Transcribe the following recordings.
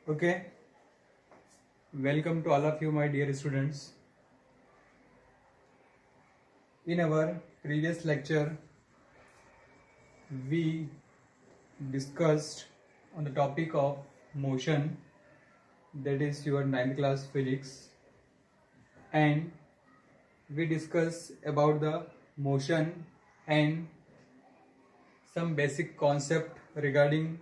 Okay, welcome to all of you, my dear students. In our previous lecture, we discussed on the topic of motion, that is your 9th class physics, and we discussed about the motion and some basic concept regarding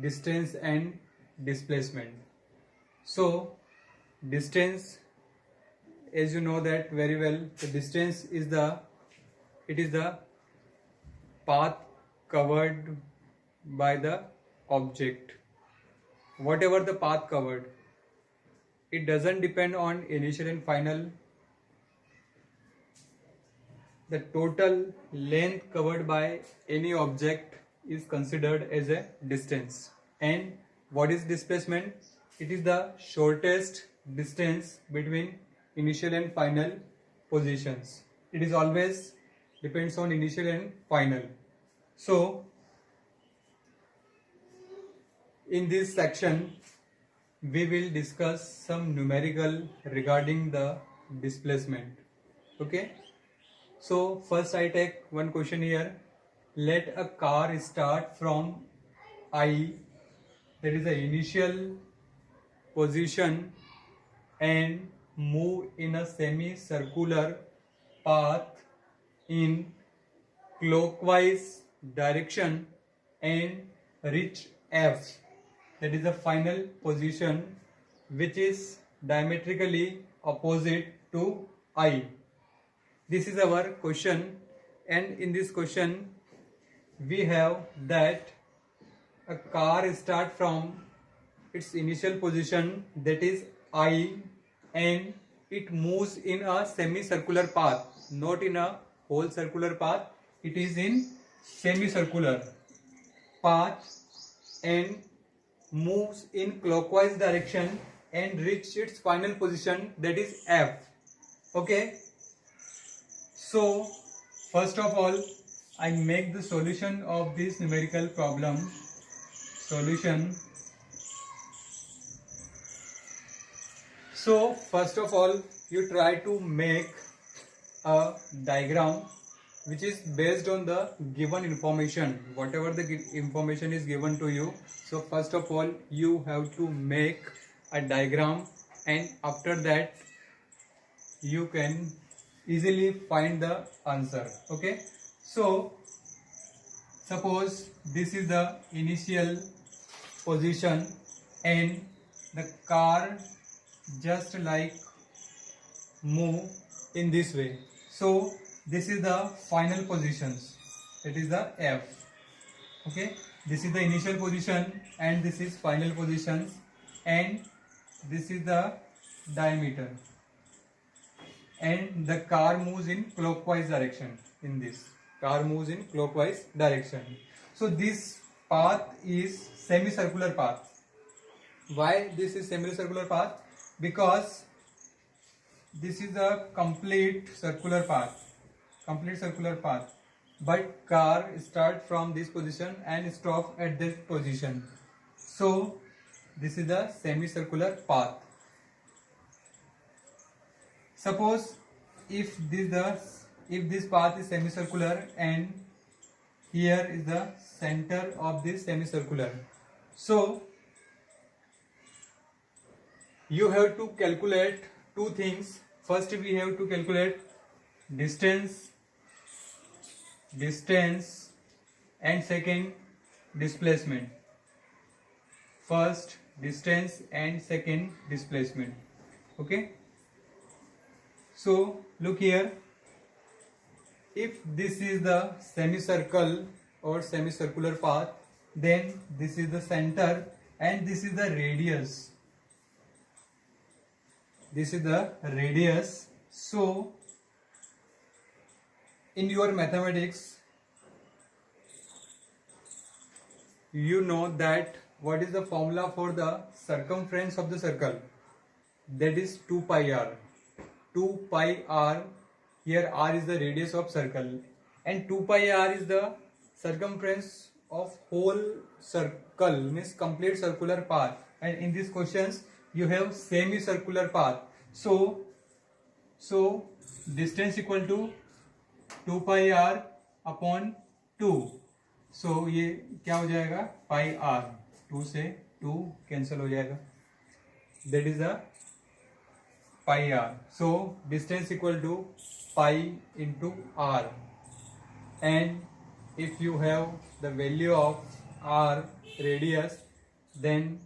distance and displacement. So, distance, as you know that very well, the distance is the path covered by the object. Whatever the path covered, it doesn't depend on initial and final. The total length covered by any object is considered as a distance. And what is displacement? It is the shortest distance between initial and final positions. It is always depends on initial and final. So in this section we will discuss some numerical regarding the displacement. Okay, so first I take one question here. Let a car start from I, that is the initial position, and move in a semicircular path in clockwise direction and reach F, that is the final position, which is diametrically opposite to I. This is our question, and in this question we have that a car start from its initial position, that is I, and it moves in a semicircular path, not in a whole circular path. It is in semicircular path and moves in clockwise direction and reach its final position, that is F. Okay, so first of all I make the solution of this numerical problem. Solution. So first of all you try to make a diagram which is based on the given information, whatever the information is given to you. So first of all you have to make a diagram, and after that you can easily find the answer. Okay, so suppose this is the initial position and the car just like move in this way. So this is the final positions, it is the F. Okay, this is the initial position and this is final positions, and this is the diameter, and the car moves in clockwise direction. In this car moves in clockwise direction. So this path is semicircular path. Why this is semicircular path? Because this is a complete circular path, but car start from this position and stop at this position. So this is the semicircular path. Suppose if this path is semicircular and here is the center of this semicircular, so you have to calculate two things. First we have to calculate distance and second displacement. First distance and second displacement. Okay, so look here, if this is the semicircle or semicircular path, then this is the center and this is the radius. This is the radius. So in your mathematics you know that what is the formula for the circumference of the circle? That is 2 pi r. 2 pi r, here r is the radius of circle and 2 pi r is the circumference of whole circle, means complete circular path, and in these questions you have semicircular path. So distance equal to 2 pi r upon 2. so ये क्या हो जाएगा, पाई r, 2 से 2 cancel हो जाएगा, that is the pi r. so distance equal to pi into r, and if you have the value of r radius, then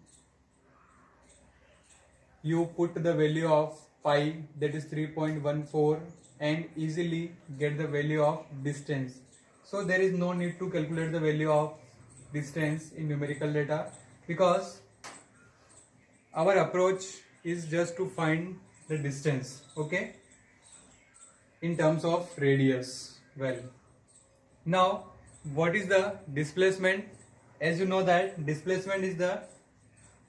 you put the value of pi, that is 3.14, and easily get the value of distance. So there is no need to calculate the value of distance in numerical data, because our approach is just to find the distance, okay, in terms of radius. Well, now what is the displacement? As you know that displacement is the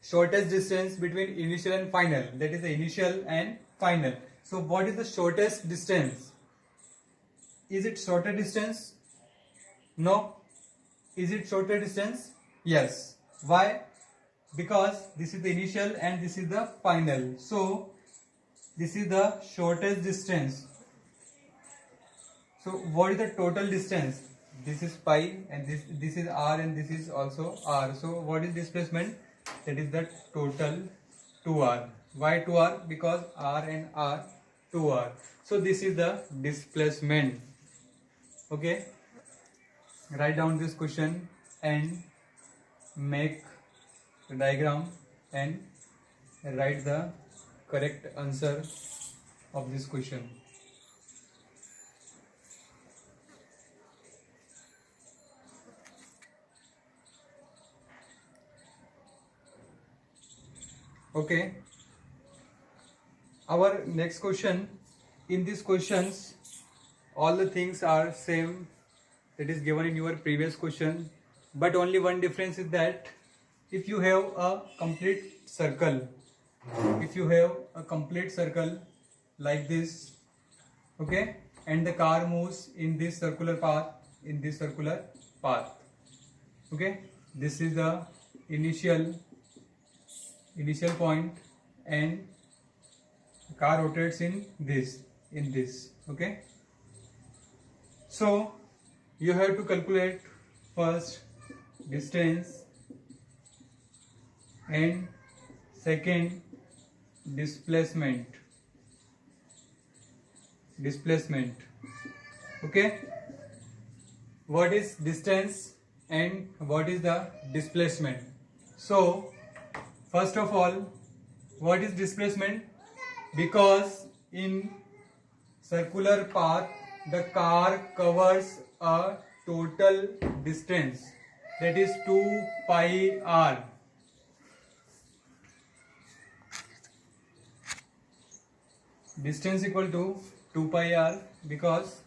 shortest distance between initial and final, that is the initial and final. So what is the shortest distance? Is it shorter distance? No. Is it shorter distance? Yes. Why? Because this is the initial and this is the final. So this is the shortest distance. So what is the total distance? This is pi, and this is r, and this is also r. So what is displacement? That is the total 2r. Why 2r? Because r and r 2r. So this is the displacement. Okay, write down this question and make the diagram and write the correct answer of this question. Okay, our next question. In these questions all the things are same that is given in your previous question, but only one difference is that if you have a complete circle, like this, okay, and the car moves in this circular path, okay, this is the initial point, and the car rotates in this, okay. So you have to calculate first distance and second displacement, okay. What is distance and what is the displacement? So first of all, what is displacement? Because in circular path the car covers a total distance, that is 2 pi r. Distance equal to 2 pi r, because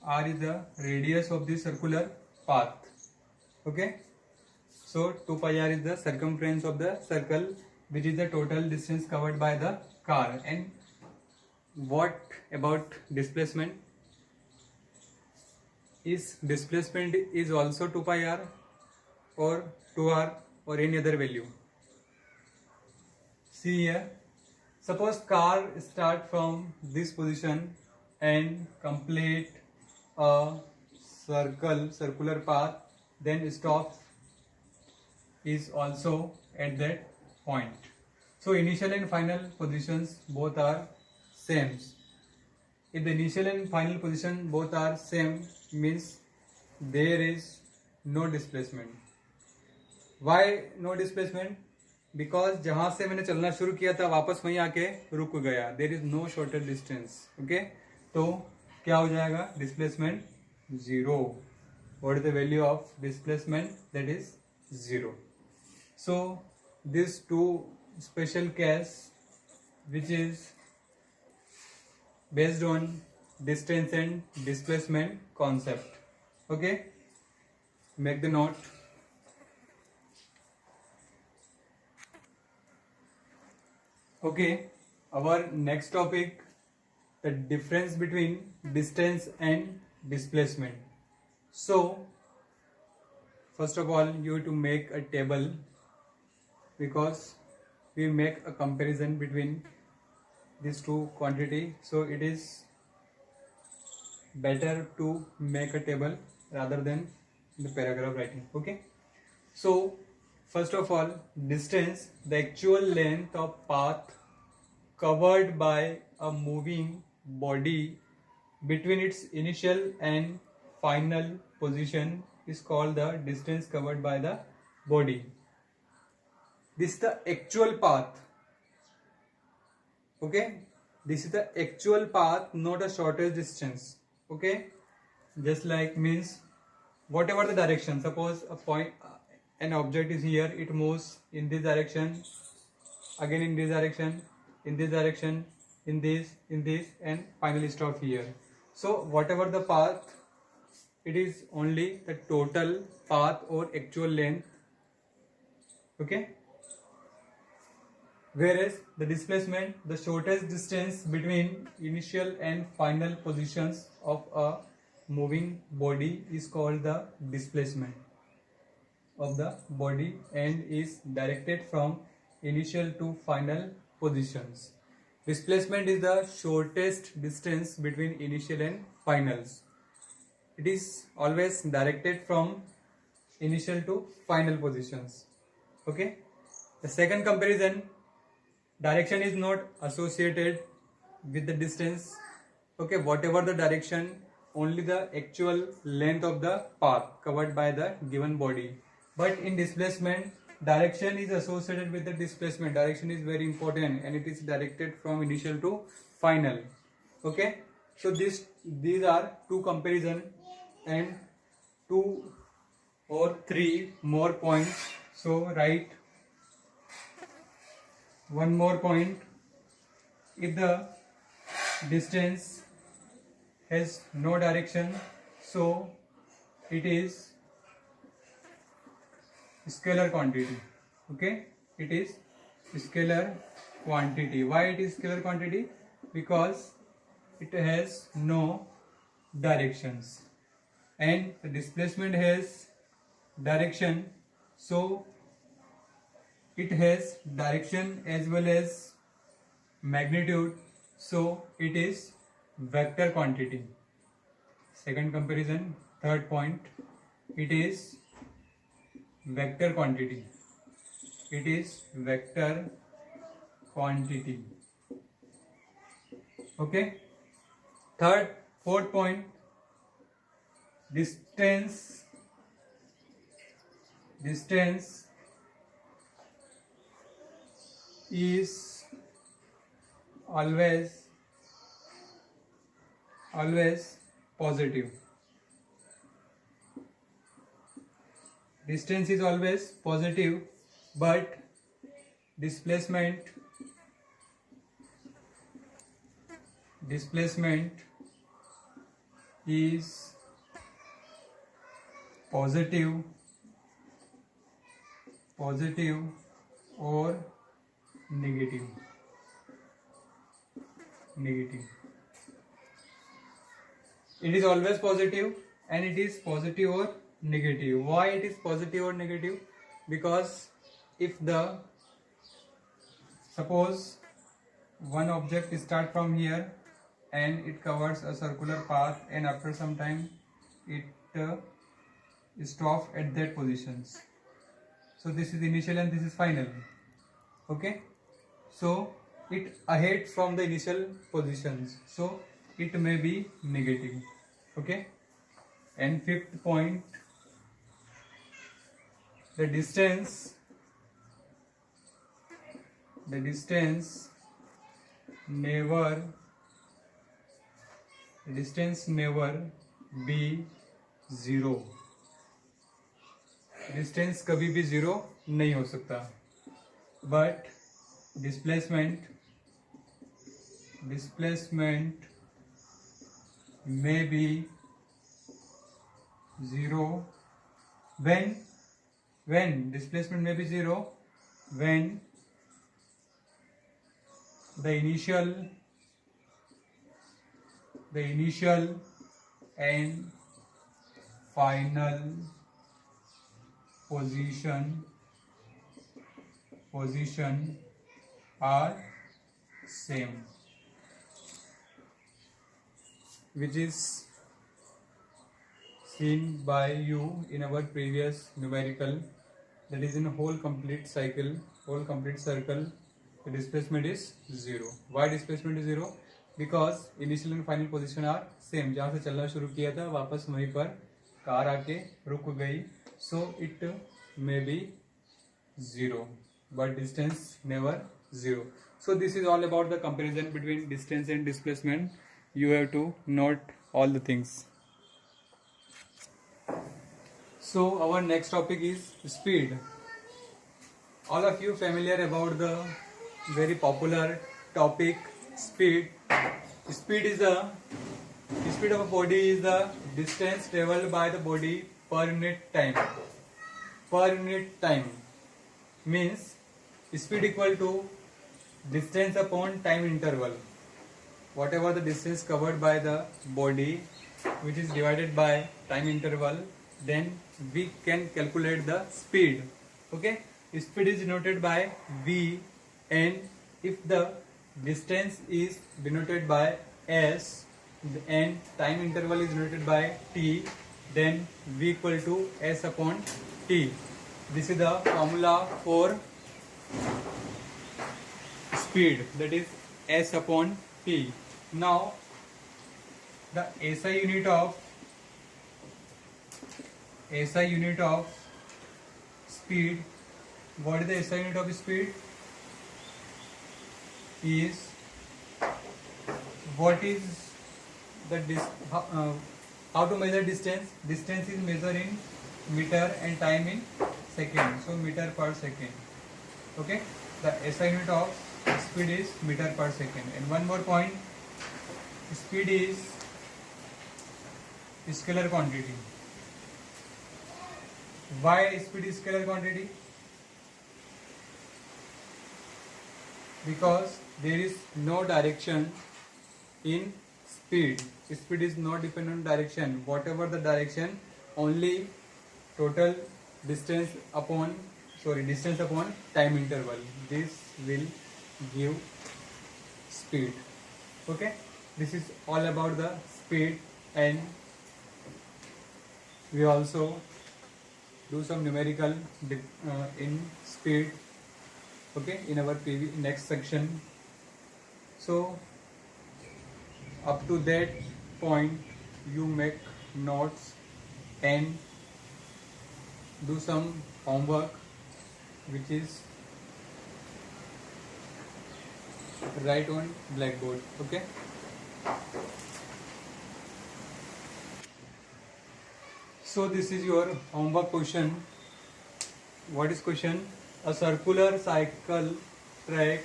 r is the radius of the circular path, okay. So 2 pi r is the circumference of the circle, which is the total distance covered by the car. And what about displacement? Is displacement is also 2 pi r or 2r or any other value? See here, suppose car start from this position and complete a circular path, then stops is also at that point. So initial and final positions both are same. If the initial and final position both are same, means there is no displacement. Why no displacement? Because जहां से मैंने चलना शुरू किया था वापस वहीं आके रुक गया, there is no shorter distance, okay. तो क्या हो जाएगा? Displacement 0. What is the value of displacement? That is 0. So these two special case, which is based on distance and displacement concept, okay, make the note. Okay, our next topic, the difference between distance and displacement. So first of all you have to make a table, because we make a comparison between these two quantity, so it is better to make a table rather than the paragraph writing. Okay, so first of all, distance, the actual length of path covered by a moving body between its initial and final position is called the distance covered by the body. This is the actual path. Okay, this is the actual path, not a shortest distance. Okay, just like means whatever the direction, suppose a point, an object is here, it moves in this direction, again in this direction, in this direction, in this, and finally stop here. So whatever the path, it is only the total path or actual length. Okay, whereas the displacement, the shortest distance between initial and final positions of a moving body is called the displacement of the body and is directed from initial to final positions. Displacement is the shortest distance between initial and finals. It is always directed from initial to final positions. Okay, the second comparison, direction is not associated with the distance. Okay, whatever the direction, only the actual length of the path covered by the given body. But in displacement, direction is associated with the displacement. Direction is very important and it is directed from initial to final. Okay, so these are two comparison and 2 or 3 more points. So write one more point. If the distance has no direction, so it is scalar quantity. Okay, it is scalar quantity. Why it is scalar quantity? Because it has no directions and the displacement has direction, so it has direction as well as magnitude, so it is vector quantity. Second comparison, third point, it is vector quantity. It is vector quantity. Okay, fourth point, distance is always positive. Distance is always positive, but displacement is positive or negative. It is always positive and it is positive or negative. Why it is positive or negative? Because if the, suppose one object start from here and it covers a circular path and after some time it stops at that positions. So this is initial and this is final. Okay, so it ahead from the initial positions, so it may be negative. Okay, and fifth point, the distance never be zero. Distance कभी भी zero नहीं हो सकता, but displacement may be zero when displacement may be zero when the initial and final position are same, which is seen by you in our previous numerical, that is in whole complete cycle, whole complete circle, the displacement is 0. Why displacement is 0? Because initial and final position are same. जहाँ से चलना शुरू किया था वापस वहीं पर car आके रुक गई, so it may be 0, but distance never 0. So this is all about the comparison between distance and displacement. You have to note all the things. So our next topic is speed. All of you familiar about the very popular topic speed. Speed is the speed of a body is the distance traveled by the body per unit time. Per unit time means speed equal to distance upon time interval. Whatever the distance covered by the body, which is divided by time interval, then we can calculate the speed. Okay, speed is denoted by v, and if the distance is denoted by s and time interval is denoted by t, then v equal to s upon t. This is the formula for speed, that is s upon t. Now the SI unit of speed, what is the SI unit of speed? Is what is the how to measure distance? Distance is measured in meter and time in second, so meter per second. Okay, the SI unit of speed is meter per second. And one more point, speed is scalar quantity. Why speed is scalar quantity? Because there is no direction in speed. Speed is not dependent on direction. Whatever the direction, only total distance upon time interval. This will give speed. Okay, this is all about the speed, and we also do some numerical in speed. Okay, in our next section. So up to that point you make notes and do some homework, which is write on blackboard. Okay, so this is your homework question. What is question? A circular cycle track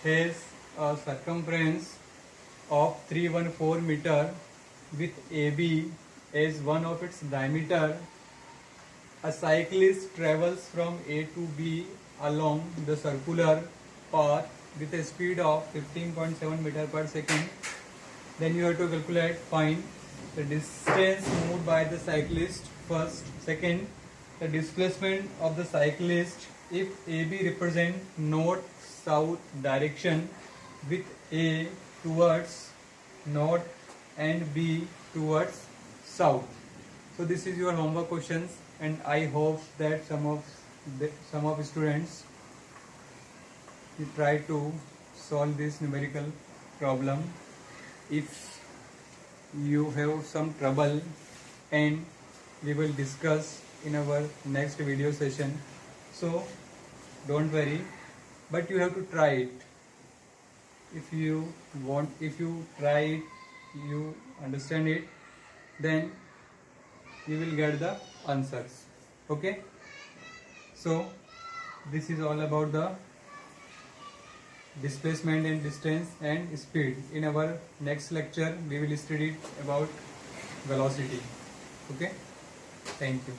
has a circumference of 314 meter with AB as one of its diameter. A cyclist travels from A to B along the circular path with a speed of 15.7 meter per second. Then you have to calculate, find the distance moved by the cyclist first. Second, the displacement of the cyclist if AB represent north-south direction with A towards north and B towards south. So this is your homework questions, and I hope that some of students you try to solve this numerical problem. If you have some trouble, and we will discuss in our next video session, so don't worry, but you have to try it. If you try it, you understand it, then you will get the answers. Okay, so this is all about the displacement and distance and speed. In our next lecture we will study about velocity. Okay, thank you.